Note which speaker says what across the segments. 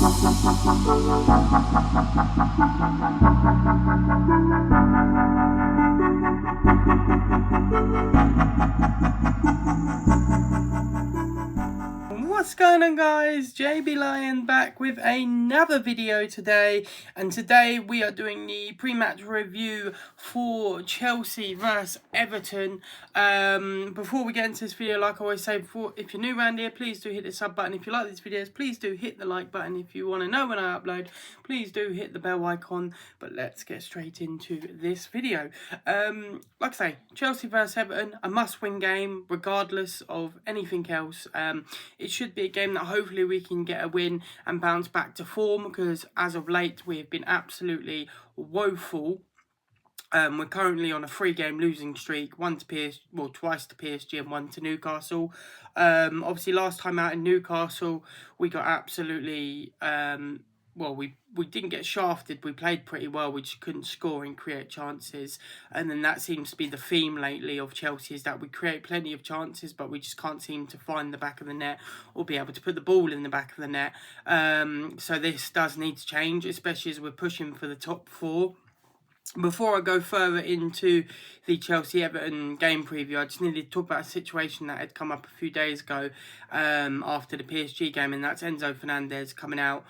Speaker 1: What's going on, guys? JB Lion back with another video today, and today we are doing the pre-match review for Chelsea vs Everton. Before we get into this video, like I always say, if you're new around here, please do hit the sub button. If you like these videos, please do hit the like button. If you want to know when I upload, please do hit the bell icon. But let's get straight into this video. Like I say, Chelsea vs Everton, a must-win game regardless of anything else. It should be a game that hopefully we can get a win and bounce back to form, because as of late we have been absolutely woeful. We're currently on a 3-game losing streak, twice to PSG and one to Newcastle. Obviously last time out in Newcastle we got absolutely we didn't get shafted. We played pretty well. We just couldn't score and create chances. And then that seems to be the theme lately of Chelsea, is that we create plenty of chances, but we just can't seem to find the back of the net or be able to put the ball in the back of the net. So this does need to change, especially as we're pushing for the top 4. Before I go further into the Chelsea-Everton game preview, I just needed to talk about a situation that had come up a few days ago after the PSG game, and that's Enzo Fernandez coming out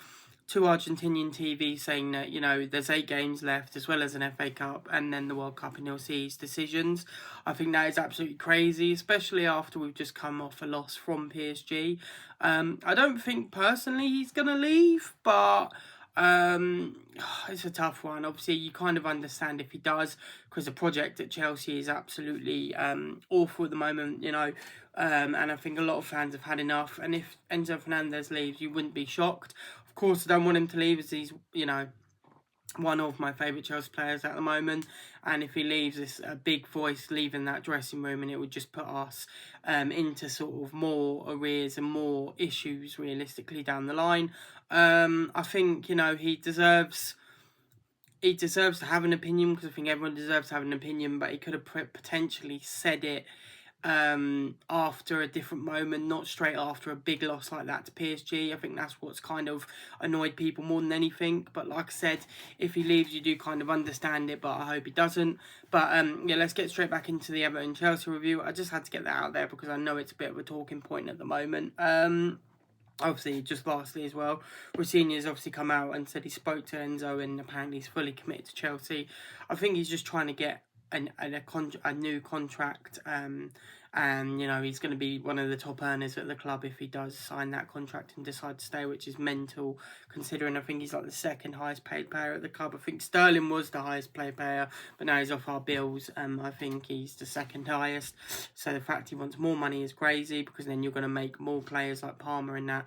Speaker 1: to Argentinian TV saying that, you know, there's 8 games left as well as an FA Cup and then the World Cup, and he'll see his decisions. I think that is absolutely crazy, especially after we've just come off a loss from PSG. I don't think personally he's going to leave, but it's a tough one. Obviously, you kind of understand if he does, because the project at Chelsea is absolutely awful at the moment, you know, and I think a lot of fans have had enough. And if Enzo Fernandez leaves, you wouldn't be shocked. Of course, I don't want him to leave, as he's, you know, one of my favourite Chelsea players at the moment, and if he leaves, it's a big voice leaving that dressing room, and it would just put us into sort of more arrears and more issues realistically down the line. I think, you know, he deserves to have an opinion, because I think everyone deserves to have an opinion, but he could have potentially said it after a different moment, not straight after a big loss like that to PSG. I think that's what's kind of annoyed people more than anything. But like I said, if he leaves, you do kind of understand it, but I hope he doesn't. But yeah, let's get straight back into the Everton Chelsea review. I just had to get that out there because I know it's a bit of a talking point at the moment. Obviously, just lastly as well, Rossini's obviously come out and said he spoke to Enzo and apparently he's fully committed to Chelsea. I think he's just trying to get a new contract, and you know, he's going to be one of the top earners at the club if he does sign that contract and decide to stay, which is mental considering I think he's like the second highest paid player at the club. I think Sterling was the highest paid player, but now he's off our bills. I think he's the second highest, so the fact he wants more money is crazy, because then you're going to make more players like Palmer and that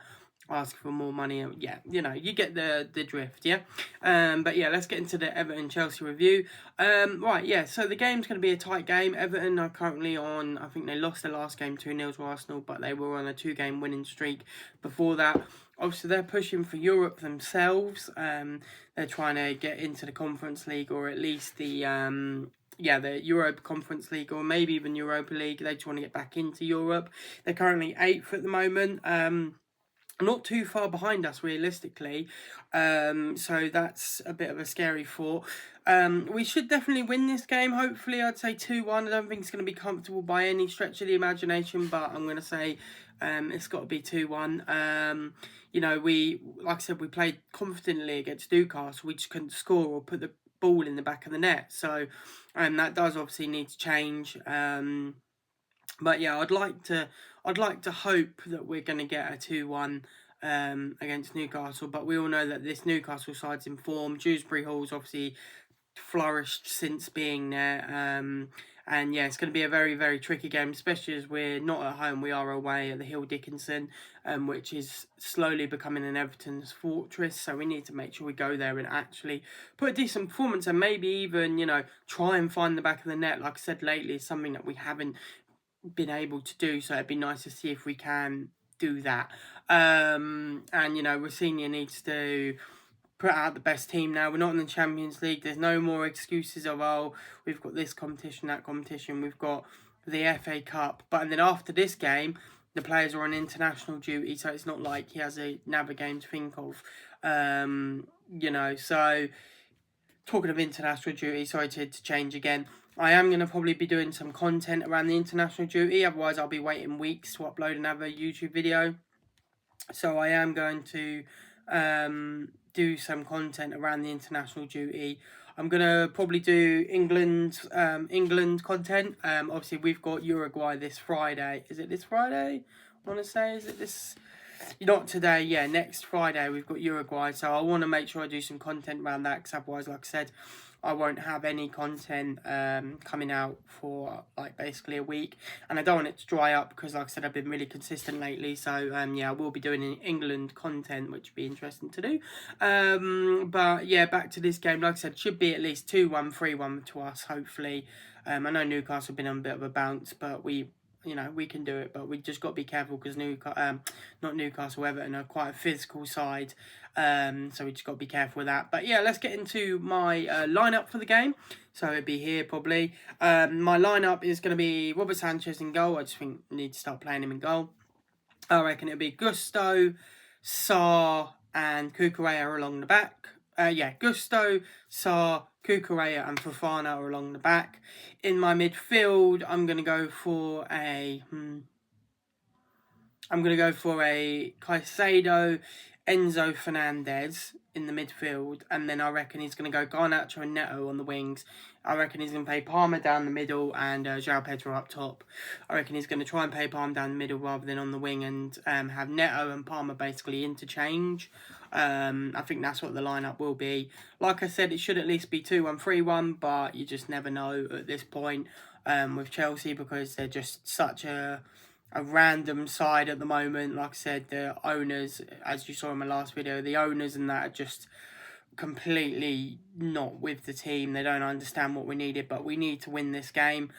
Speaker 1: ask for more money. Yeah, you know, you get the drift, yeah. But yeah, let's get into the Everton Chelsea review. Right, yeah, so the game's going to be a tight game. Everton are currently on, I think they lost their last game 2-0 to Arsenal, but they were on a 2-game winning streak before that. Obviously, they're pushing for Europe themselves. They're trying to get into the Conference League, or at least the Europa Conference League, or maybe even Europa League. They just want to get back into Europe. They're currently 8th at the moment. Not too far behind us realistically, so that's a bit of a scary thought. We should definitely win this game, hopefully. I'd say 2-1. I don't think it's going to be comfortable by any stretch of the imagination, but I'm going to say it's got to be 2-1. You know, like I said, we played confidently against Newcastle. We just couldn't score or put the ball in the back of the net, so that does obviously need to change. But yeah, I'd like to hope that we're going to get a 2-1 against Newcastle. But we all know that this Newcastle side's in form. Dewsbury Hall's obviously flourished since being there. And yeah, it's going to be a very, very tricky game, especially as we're not at home. We are away at the Hill Dickinson, which is slowly becoming an Everton's fortress. So we need to make sure we go there and actually put a decent performance, and maybe even, you know, try and find the back of the net. Like I said lately, it's something that we haven't been able to do, so it'd be nice to see if we can do that. And you know, Rossini needs to put out the best team now. We're not in the Champions League. There's no more excuses of, oh, we've got this competition, that competition, we've got the FA Cup. But and then after this game, the players are on international duty, so it's not like he has another game to think of. You know, so talking of international duty, sorry to change again. I am going to probably be doing some content around the international duty, otherwise I'll be waiting weeks to upload another YouTube video. So I am going to do some content around the international duty. I'm going to probably do England content. Obviously, we've got Uruguay this Friday. Is it this Friday? I want to say, is it this? Not today, yeah, next Friday we've got Uruguay. So I want to make sure I do some content around that, because otherwise, like I said, I won't have any content coming out for like basically a week, and I don't want it to dry up because, like I said, I've been really consistent lately. So yeah, I will be doing England content, which would be interesting to do. But yeah, back to this game. Like I said, should be at least 2-1, 3-1 to us, hopefully. I know Newcastle have been on a bit of a bounce, but we can do it, but we just got to be careful because not Newcastle, Everton are quite a physical side, so we just got to be careful with that. But yeah, let's get into my lineup for the game. So it'd be here probably. My lineup is going to be Robert Sanchez in goal. I just think we need to start playing him in goal. I reckon it'll be Gusto, Sarr, and Cucurella along the back. Gusto, Sarr, Cucurella and Fofana are along the back. In my midfield, I'm going to go for a Caicedo, Enzo Fernandez in the midfield, and then I reckon he's going to go Garnacho and Neto on the wings. I reckon he's going to play Palmer down the middle and João Pedro up top. I reckon he's going to try and play Palmer down the middle rather than on the wing, and have Neto and Palmer basically interchange. I think that's what the lineup will be. Like I said, it should at least be 2-1, 3-1, but you just never know at this point with Chelsea, because they're just such a random side at the moment. Like I said, the owners, as you saw in my last video, the owners and that are just completely not with the team. They don't understand what we needed, but we need to win this game,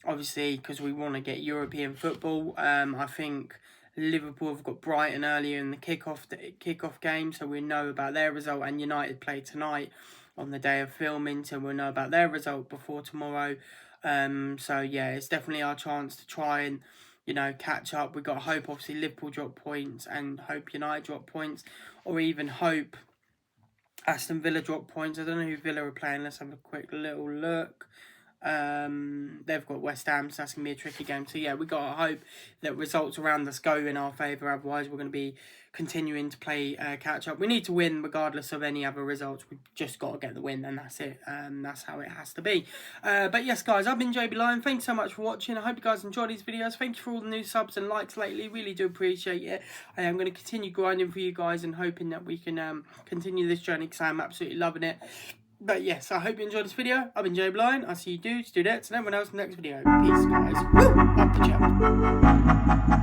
Speaker 1: obviously, because we want to get European football. I think Liverpool have got Brighton earlier in the kickoff game, so we know about their result, and United play tonight on the day of filming, so we'll know about their result before tomorrow. So yeah, it's definitely our chance to try and, you know, catch up. We've got to hope, obviously, Liverpool drop points and hope United drop points, or even hope Aston Villa drop points. I don't know who Villa are playing. Let's have a quick little look. They've got West Ham, so that's going to be a tricky game. So yeah, we got to hope that results around us go in our favour. Otherwise, we're going to be continuing to play catch up. We need to win regardless of any other results. We've just got to get the win, and that's it. That's how it has to be. But yes, guys, I've been JB Lion. Thanks so much for watching. I hope you guys enjoy these videos. Thank you for all the new subs and likes lately. Really do appreciate it. I am going to continue grinding for you guys and hoping that we can continue this journey, because I'm absolutely loving it. But yes, I hope you enjoyed this video. I've been JB Lion. I'll see you dudes, dudettes, and everyone else in the next video. Peace, guys. Woo! Up the channel.